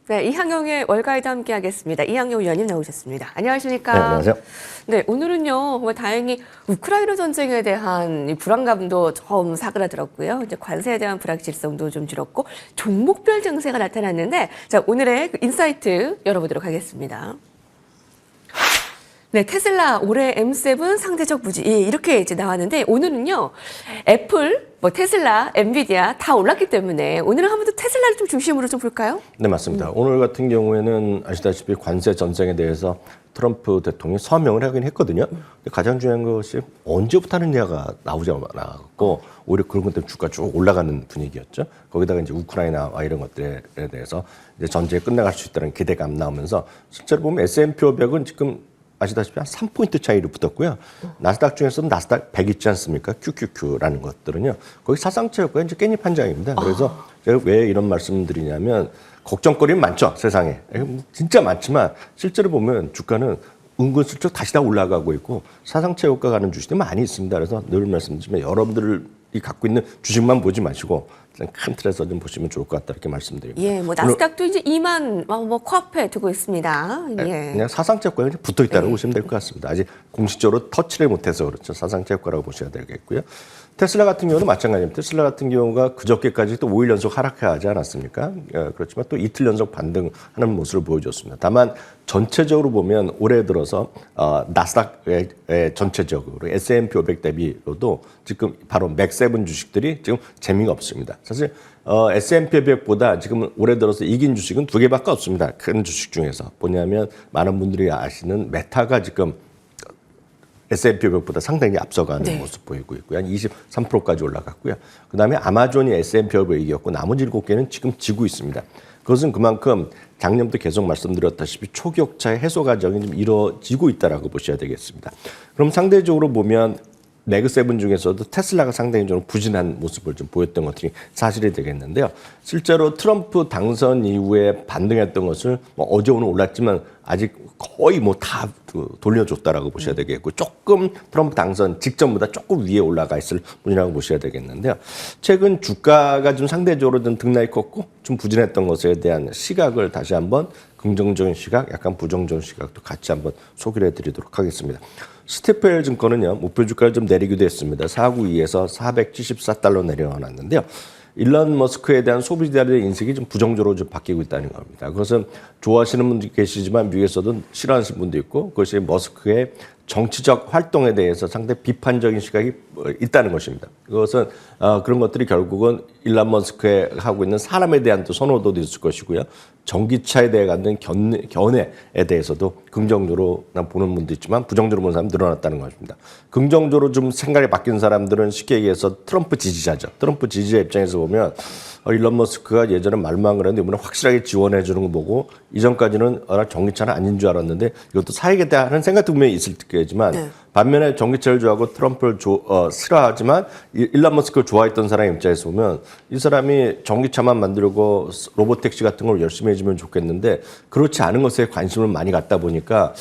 네, 이항용의 월가에도 함께하겠습니다. 이항용 위원님 나오셨습니다. 안녕하십니까? 네, 안녕하세요. 네, 오늘은요, 정말 다행히 우크라이나 전쟁에 대한 이 불안감도 좀 사그라들었고요. 이제 관세에 대한 불확실성도 좀 줄었고, 종목별 증세가 나타났는데, 자, 오늘의 그 인사이트 열어보도록 하겠습니다. 네, 테슬라 올해 M7 상대적 부지 이렇게 이제 나왔는데 오늘은요 애플, 테슬라, 엔비디아 다 올랐기 때문에 오늘은 한 번 더 테슬라를 좀 중심으로 좀 볼까요? 네, 맞습니다. 오늘 같은 경우에는 아시다시피 관세 전쟁에 대해서 트럼프 대통령이 서명을 하긴 했거든요. 근데 가장 중요한 것이 언제부터 하는 얘기가 나오지 않았고 오히려 그런 것 때문에 주가 쭉 올라가는 분위기였죠. 거기다가 이제 우크라이나와 이런 것들에 대해서 이제 전쟁이 끝나갈 수 있다는 기대감 나오면서 실제로 보면 S&P 500은 지금 아시다시피 한 3포인트 차이로 붙었고요. 나스닥 중에서는 나스닥 100 있지 않습니까? QQQ라는 것들은요. 거기 사상체 효과가 이제 깻잎 한 장입니다. 그래서 제가 왜 이런 말씀을 드리냐면 걱정거리는 많죠, 세상에. 진짜 많지만 실제로 보면 주가는 은근슬쩍 다시 다 올라가고 있고 사상체 효과 가는 주식들이 많이 있습니다. 그래서 늘 말씀드리지만 여러분들이 갖고 있는 주식만 보지 마시고 큰 틀에서 좀 보시면 좋을 것 같다 이렇게 말씀드립니다. 예, 나스닥도 이제 2만 코앞에 두고 있습니다. 예. 그냥 사상체 효과가 붙어 있다고 보시면 될 것 같습니다. 아직 공식적으로 터치를 못해서 그렇죠. 사상체 효과라고 보셔야 되겠고요. 테슬라 같은 경우는 마찬가지입니다. 테슬라 같은 경우가 그저께까지 또 5일 연속 하락하지 않았습니까? 그렇지만 또 이틀 연속 반등하는 모습을 보여줬습니다. 다만 전체적으로 보면 올해 들어서 나스닥의 전체적으로 S&P 500 대비로도 지금 바로 맥7 주식들이 지금 재미가 없습니다. 사실 S&P 500보다 지금 올해 들어서 이긴 주식은 두 개밖에 없습니다. 큰 주식 중에서 뭐냐면 많은 분들이 아시는 메타가 지금 S&P 500보다 상당히 앞서가는 모습 보이고 있고요. 한 23%까지 올라갔고요. 그다음에 아마존이 S&P 500을 이겼고 나머지 7개는 지금 지고 있습니다. 그것은 그만큼 작년부터 계속 말씀드렸다시피 초기옥차의 해소 과정이 좀 이루어지고 있다라고 보셔야 되겠습니다. 그럼 상대적으로 보면 매그7 중에서도 테슬라가 상당히 좀 부진한 모습을 좀 보였던 것들이 사실이 되겠는데요. 실제로 트럼프 당선 이후에 반등했던 것을 어제 오늘 올랐지만 아직 거의 다 돌려줬다라고 보셔야 되겠고 조금 트럼프 당선 직전보다 조금 위에 올라가 있을 분이라고 보셔야 되겠는데요. 최근 주가가 좀 상대적으로 좀 등락이 컸고 좀 부진했던 것에 대한 시각을 다시 한번 긍정적인 시각, 약간 부정적인 시각도 같이 한번 소개를 해드리도록 하겠습니다. 스티펠 증권은요, 목표 주가를 좀 내리기도 했습니다. 492에서 474달러 내려놨는데요. 일론 머스크에 대한 소비자들의 인식이 좀 부정적으로 좀 바뀌고 있다는 겁니다. 그것은 좋아하시는 분도 계시지만 미국에서도 싫어하시는 분도 있고 그것이 머스크의 정치적 활동에 대해서 상당히 비판적인 시각이 있다는 것입니다. 그것은 그런 것들이 결국은 일론 머스크에 하고 있는 사람에 대한 또 선호도도 있을 것이고요. 전기차에 대해 갖는 견해에 대해서도 긍정적으로 보는 분도 있지만 부정적으로 보는 사람이 늘어났다는 것입니다. 긍정적으로 좀 생각이 바뀐 사람들은 쉽게 얘기해서 트럼프 지지자죠. 트럼프 지지자 입장에서 보면 일론 머스크가 예전에 말만 그랬는데 이번에 확실하게 지원해 주는 거 보고 이전까지는 전기차는 아닌 줄 알았는데 이것도 사익에 대한 생각도 분명히 있을 테지만 반면에 전기차를 좋아하고 트럼프를 싫어하지만 일론 머스크를 좋아했던 사람 입장에서 보면 이 사람이 전기차만 만들고 로봇택시 같은 걸 열심히 해주면 좋겠는데 그렇지 않은 것에 관심을 많이 갖다 보니까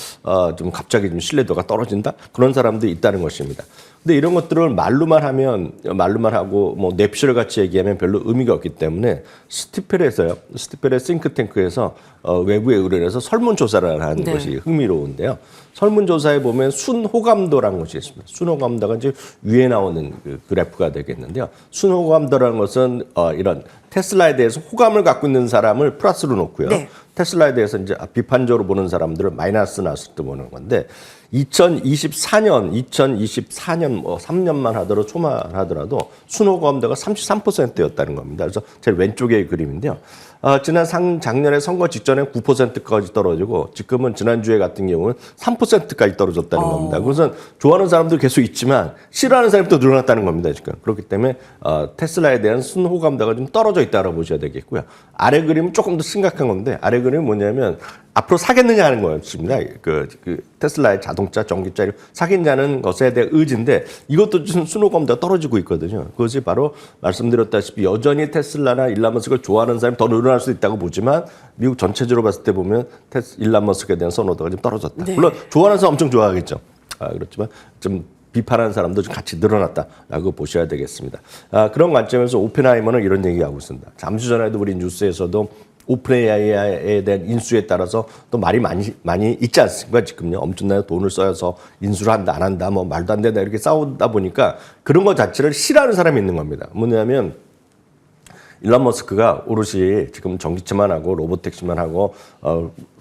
좀 갑자기 좀 신뢰도가 떨어진다? 그런 사람도 있다는 것입니다. 근데 이런 것들을 말로만 하고 냅실 같이 얘기하면 별로 의미가 없기 때문에 스티펠의 싱크탱크에서 외부에 의뢰해서 설문조사를 한 것이 흥미로운데요. 설문조사에 보면 순호감도라는 것이 있습니다. 순호감도가 이제 위에 나오는 그 그래프가 되겠는데요. 순호감도라는 것은 이런 테슬라에 대해서 호감을 갖고 있는 사람을 플러스로 놓고요. 테슬라에 대해서 이제 비판적으로 보는 사람들을 마이너스 나왔을 때 보는 건데 2024년 3년만 하더라도 초만 하더라도 순호감도가 33%였다는 겁니다. 그래서 제일 왼쪽의 그림인데요. 지난 작년에 선거 직전에 9%까지 떨어지고 지금은 지난주에 같은 경우는 3%까지 떨어졌다는 겁니다. 그것은 좋아하는 사람도 계속 있지만 싫어하는 사람이 또 늘어났다는 겁니다. 지금. 그렇기 때문에 테슬라에 대한 순호감도가 좀 떨어져 있다고 보셔야 되겠고요. 아래 그림은 조금 더 심각한 건데 아래 그림은 뭐냐면 앞으로 사겠느냐 하는 거였습니다. 그 테슬라의 자동차, 전기차를 사겠냐는 것에 대한 의지인데 이것도 좀 순호감도가 떨어지고 있거든요. 그것이 바로 말씀드렸다시피 여전히 테슬라나 일론 머스크를 좋아하는 사람이 더 늘어날 수 있다고 보지만 미국 전체적으로 봤을 때 보면 일론 머스크에 대한 선호도가 좀 떨어졌다. 물론 좋아하는 사람 엄청 좋아하겠죠. 그렇지만 좀 비판하는 사람도 좀 같이 늘어났다라고 보셔야 되겠습니다. 그런 관점에서 오펜하이머는 이런 얘기하고 있습니다. 잠시 전에도 우리 뉴스에서도 오픈 AI에 대한 인수에 따라서 또 말이 많이 있지 않습니까? 지금요. 엄청나게 돈을 써서 인수를 한다, 안 한다, 뭐 말도 안 된다 이렇게 싸우다 보니까 그런 것 자체를 싫어하는 사람이 있는 겁니다. 뭐냐면 일론 머스크가 오롯이 지금 전기차만 하고 로봇택시만 하고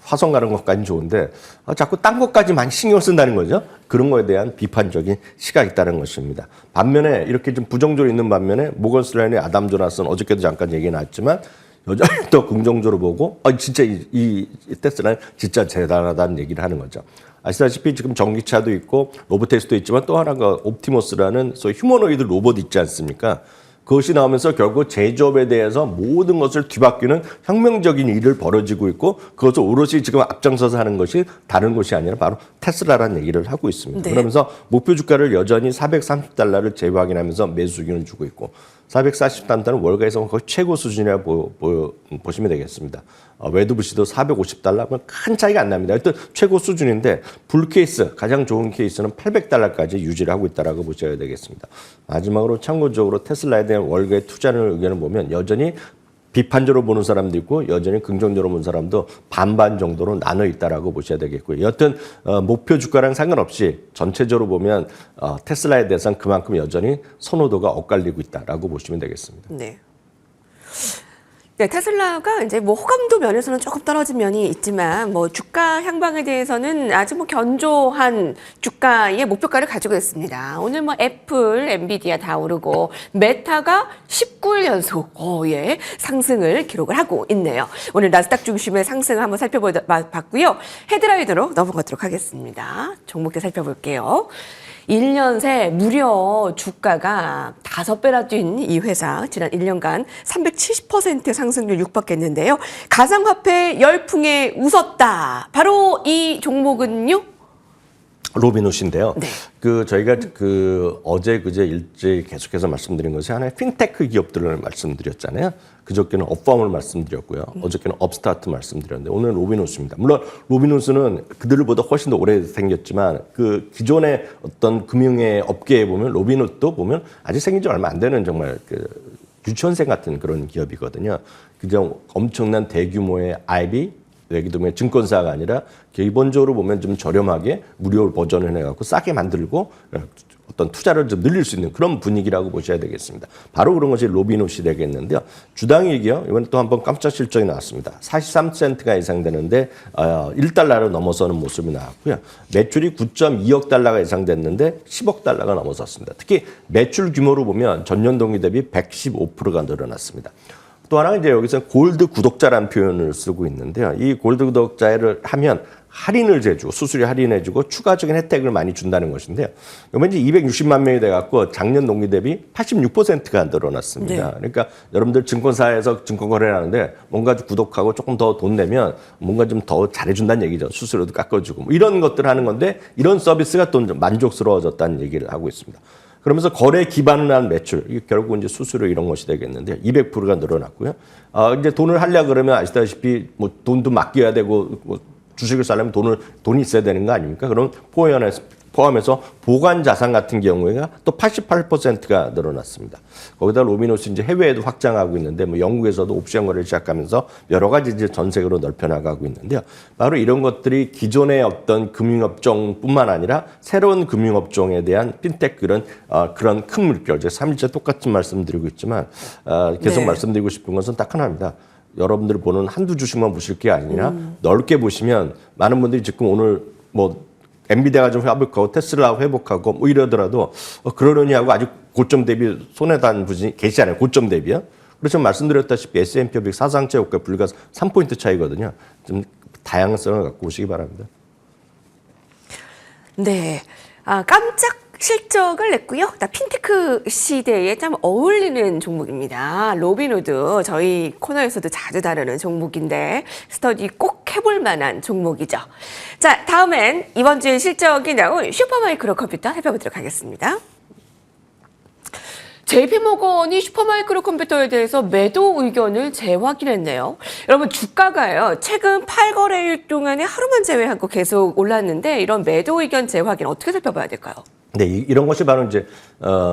화성 가는 것까지는 좋은데 자꾸 딴 것까지 많이 신경 쓴다는 거죠. 그런 거에 대한 비판적인 시각이 있다는 것입니다. 반면에 이렇게 좀 부정적으로 있는 반면에 모건 스탠리의 아담 조나스는 어저께도 잠깐 얘기 나왔지만 여전히 더 긍정적으로 보고 진짜 이 테슬라는 진짜 대단하다는 얘기를 하는 거죠. 아시다시피 지금 전기차도 있고 로봇택시도 있지만 또 하나가 옵티머스라는 소위 휴머노이드 로봇 있지 않습니까? 그것이 나오면서 결국 제조업에 대해서 모든 것을 뒤바뀌는 혁명적인 일을 벌어지고 있고 그것을 오롯이 지금 앞장서서 하는 것이 다른 것이 아니라 바로 테슬라라는 얘기를 하고 있습니다. 네. 그러면서 목표 주가를 여전히 $430를 재확인하면서 매수 수준을 주고 있고 440달러는 월가에서 거의 최고 수준이라고 보시면 되겠습니다. 웨드부시도 $450면 큰 차이가 안 납니다. 일단 최고 수준인데 불 케이스 가장 좋은 케이스는 $800까지 유지를 하고 있다라고 보셔야 되겠습니다. 마지막으로 참고적으로 테슬라에 대한 월가의 투자를 의견을 보면 여전히 비판적으로 보는 사람도 있고 여전히 긍정적으로 보는 사람도 반반 정도로 나눠 있다라고 보셔야 되겠고요. 여튼 목표 주가랑 상관없이 전체적으로 보면 테슬라에 대해서는 그만큼 여전히 선호도가 엇갈리고 있다라고 보시면 되겠습니다. 네. 네, 테슬라가 이제 뭐 호감도 면에서는 조금 떨어진 면이 있지만 뭐 주가 향방에 대해서는 아주 뭐 견조한 주가의 목표가를 가지고 있습니다. 오늘 뭐 애플, 엔비디아 다 오르고 메타가 19일 연속 상승을 기록을 하고 있네요. 오늘 나스닥 중심의 상승을 한번 살펴봤고요. 헤드라인으로 넘어가도록 하겠습니다. 종목들 살펴볼게요. 1년 새 무려 주가가 5배나 뛴 이 회사 지난 1년간 370% 상승률 육박했는데요. 가상화폐 열풍에 웃었다. 바로 이 종목은요? 로빈훗인데요. 네. 저희가 어제 그제 일제히 계속해서 말씀드린 것이 하나의 핀테크 기업들을 말씀드렸잖아요. 그저께는 업펌을 말씀드렸고요. 어저께는 업스타트 말씀드렸는데 오늘은 로빈훗입니다. 물론 로빈훗은 그들보다 훨씬 더 오래 생겼지만 그 기존의 어떤 금융의 업계에 보면 로빈훗도 보면 아직 생긴 지 얼마 안 되는 정말 유치원생 같은 그런 기업이거든요. 그저 엄청난 대규모의 IB 예를 들면 증권사가 아니라 기본적으로 보면 좀 저렴하게 무료 버전을 해갖고 싸게 만들고 어떤 투자를 좀 늘릴 수 있는 그런 분위기라고 보셔야 되겠습니다. 바로 그런 것이 로빈훗이 되겠는데요. 주당이익이요. 이번에 또 한번 깜짝 실적이 나왔습니다. 43센트가 예상되는데 1달러를 넘어서는 모습이 나왔고요. 매출이 9.2억 달러가 예상됐는데 10억 달러가 넘어섰습니다. 특히 매출 규모로 보면 전년 동기 대비 115%가 늘어났습니다. 또 하나는 이제 여기서 골드 구독자라는 표현을 쓰고 있는데요. 이 골드 구독자를 하면 할인을 해주고 수수료 할인해주고 추가적인 혜택을 많이 준다는 것인데요. 이번 이제 260만 명이 돼갖고 작년 동기 대비 86%가 늘어났습니다. 네. 그러니까 여러분들 증권사에서 증권 거래를 하는데 뭔가 구독하고 조금 더 돈 내면 뭔가 좀 더 잘해준다는 얘기죠. 수수료도 깎아주고 뭐 이런 것들 하는 건데 이런 서비스가 또 만족스러워졌다는 얘기를 하고 있습니다. 그러면서 거래 기반을 한 매출, 이게 결국 이제 수수료 이런 것이 되겠는데 200%가 늘어났고요. 이제 돈을 하려 그러면 아시다시피 뭐 돈도 맡겨야 되고 뭐 주식을 사려면 돈이 있어야 되는 거 아닙니까? 그럼 포함해서 보관 자산 같은 경우에가 또 88%가 늘어났습니다. 거기다 로빈훗이 이제 해외에도 확장하고 있는데 뭐 영국에서도 옵션 거래를 시작하면서 여러 가지 이제 전 세계로 넓혀나가고 있는데요. 바로 이런 것들이 기존의 어떤 금융업종뿐만 아니라 새로운 금융업종에 대한 핀테크 그런 큰 물결, 제 3일째 똑같은 말씀드리고 있지만 계속 네. 말씀드리고 싶은 것은 딱 하나입니다. 여러분들이 보는 한두 주식만 보실 게 아니라 넓게 보시면 많은 분들이 지금 오늘 뭐 엔비디아가 좀 회복하고 테슬라 회복하고 뭐 이러더라도 그러려니 하고 아직 고점 대비 손해단 분이 계시잖아요. 고점 대비요. 그래서 말씀드렸다시피 S&P 500 사상체 호가 불과 3포인트 차이거든요. 좀 다양성을 갖고 오시기 바랍니다. 네. 깜짝 실적을 냈고요. 핀테크 시대에 참 어울리는 종목입니다. 로빈후드 저희 코너에서도 자주 다루는 종목인데 스터디 꼭 해볼 만한 종목이죠. 자, 다음엔 이번 주에 실적이 나온 슈퍼마이크로 컴퓨터 살펴보도록 하겠습니다. JP모건이 슈퍼마이크로 컴퓨터에 대해서 매도 의견을 재확인했네요. 여러분 주가가요. 최근 8거래일 동안에 하루만 제외하고 계속 올랐는데 이런 매도 의견 재확인 어떻게 살펴봐야 될까요? 네, 이런 것이 바로 이제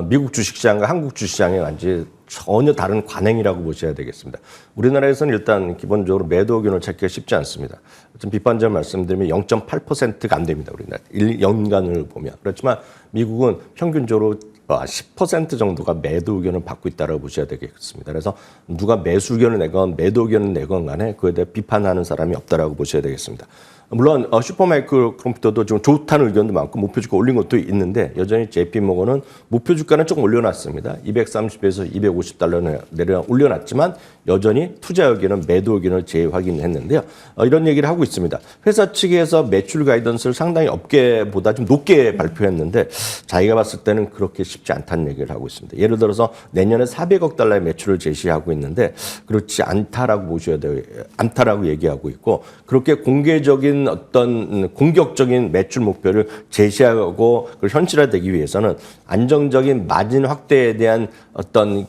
미국 주식시장과 한국 주식시장의 완전히 전혀 다른 관행이라고 보셔야 되겠습니다. 우리나라에서는 일단 기본적으로 매도 의견을 찾기가 쉽지 않습니다. 좀 비판점 말씀드리면 0.8%가 안 됩니다. 우리나라 1년간을 보면. 그렇지만 미국은 평균적으로 10% 정도가 매도 의견을 받고 있다고 보셔야 되겠습니다. 그래서 누가 매수 의견을 내건 매도 의견을 내건 간에 그에 대해 비판하는 사람이 없다라고 보셔야 되겠습니다. 물론 슈퍼마이크로 컴퓨터도 좀 좋다는 의견도 많고 목표 주가 올린 것도 있는데 여전히 JP모건은 목표 주가는 조금 올려놨습니다. 230에서 250달러 내려 올려놨지만 여전히 투자 의견은 매도 의견을 재확인했는데요. 이런 얘기를 하고 있습니다. 회사 측에서 매출 가이던스를 상당히 업계보다 좀 높게 발표했는데 자기가 봤을 때는 그렇게 쉽지 않다는 얘기를 하고 있습니다. 예를 들어서 내년에 400억 달러의 매출을 제시하고 있는데 그렇지 않다라고 보셔야 돼요. 않다라고 얘기하고 있고 그렇게 공개적인 어떤 공격적인 매출 목표를 제시하고 그걸 현실화되기 위해서는 안정적인 마진 확대에 대한 어떤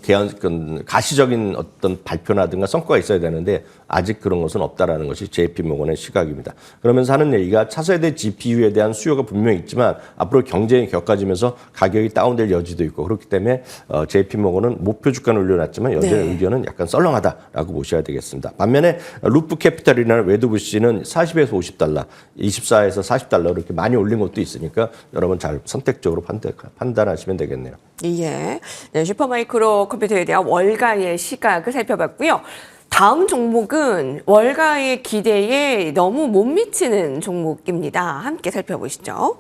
가시적인 어떤 발표라든가 성과가 있어야 되는데 아직 그런 것은 없다라는 것이 JP모건의 시각입니다. 그러면서 하는 얘기가 차세대 GPU에 대한 수요가 분명히 있지만 앞으로 경쟁이 격화지면서 가격이 다운될 여지도 있고 그렇기 때문에 JP모건은 목표 주가는 올려놨지만 여전히 의견은 약간 썰렁하다라고 보셔야 되겠습니다. 반면에 루프 캐피탈이나 웨드부시는 40에서 50달러, 24에서 40달러 이렇게 많이 올린 것도 있으니까 여러분 잘 선택적으로 판단하시면 되겠네요. 예. 네, 슈퍼마이크로 컴퓨터에 대한 월가의 시각을 살펴봤고요. 다음 종목은 월가의 기대에 너무 못 미치는 종목입니다. 함께 살펴보시죠.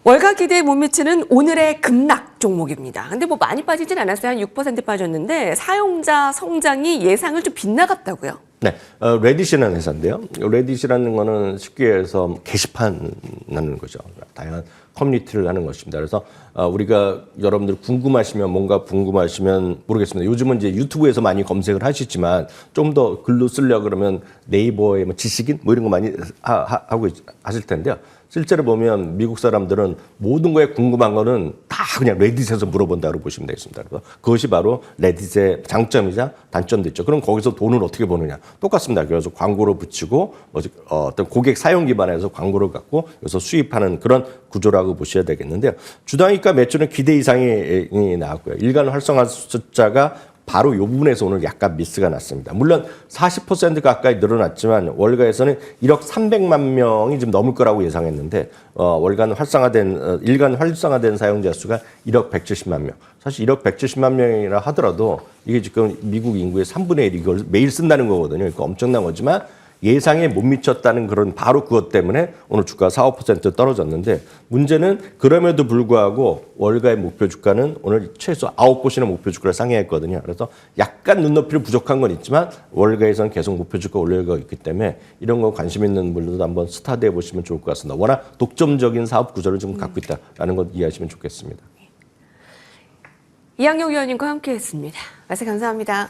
월가 기대에 못 미치는 오늘의 급락 종목입니다. 근데 뭐 많이 빠지진 않았어요. 한 6% 빠졌는데 사용자 성장이 예상을 좀 빗나갔다고요. 네, 레딧이라는 회사인데요. 레딧이라는 거는 쉽게 해서 게시판 하는 거죠. 다양한 커뮤니티를 하는 것입니다. 그래서 우리가 여러분들 궁금하시면 뭔가 궁금하시면 모르겠습니다. 요즘은 이제 유튜브에서 많이 검색을 하시지만 좀 더 글로 쓰려 그러면 네이버에 뭐 지식인 뭐 이런 거 많이 하고 하실 텐데요. 실제로 보면 미국 사람들은 모든 거에 궁금한 거는 다 그냥 레딧에서 물어본다고 보시면 되겠습니다. 그래서 그것이 바로 레딧의 장점이자 단점도 있죠. 그럼 거기서 돈을 어떻게 버느냐? 똑같습니다. 그래서 광고를 붙이고 어떤 고객 사용 기반에서 광고를 갖고 여기서 수입하는 그런 구조라고 보셔야 되겠는데요. 주당이가 매출은 기대 이상이 나왔고요. 일간 활성화 숫자가 바로 이 부분에서 오늘 약간 미스가 났습니다. 물론 40% 가까이 늘어났지만 월가에서는 1억 300만 명이 좀 넘을 거라고 예상했는데 일간 활성화된 사용자 수가 1억 170만 명. 사실 1억 170만 명이라 하더라도 이게 지금 미국 인구의 3분의 1 이걸 매일 쓴다는 거거든요. 그러니까 엄청난 거지만 예상에 못 미쳤다는 그런 바로 그것 때문에 오늘 주가 4, 5% 떨어졌는데 문제는 그럼에도 불구하고 월가의 목표 주가는 오늘 최소 9곳이나 목표 주가를 상회했거든요. 그래서 약간 눈높이를 부족한 건 있지만 월가에서는 계속 목표 주가 올려가고 있기 때문에 이런 거 관심 있는 분들도 한번 스타디해 보시면 좋을 것 같습니다. 워낙 독점적인 사업 구조를 좀 갖고 있다라는 것 이해하시면 좋겠습니다. 이학용 위원님과 함께했습니다. 말씀 감사합니다.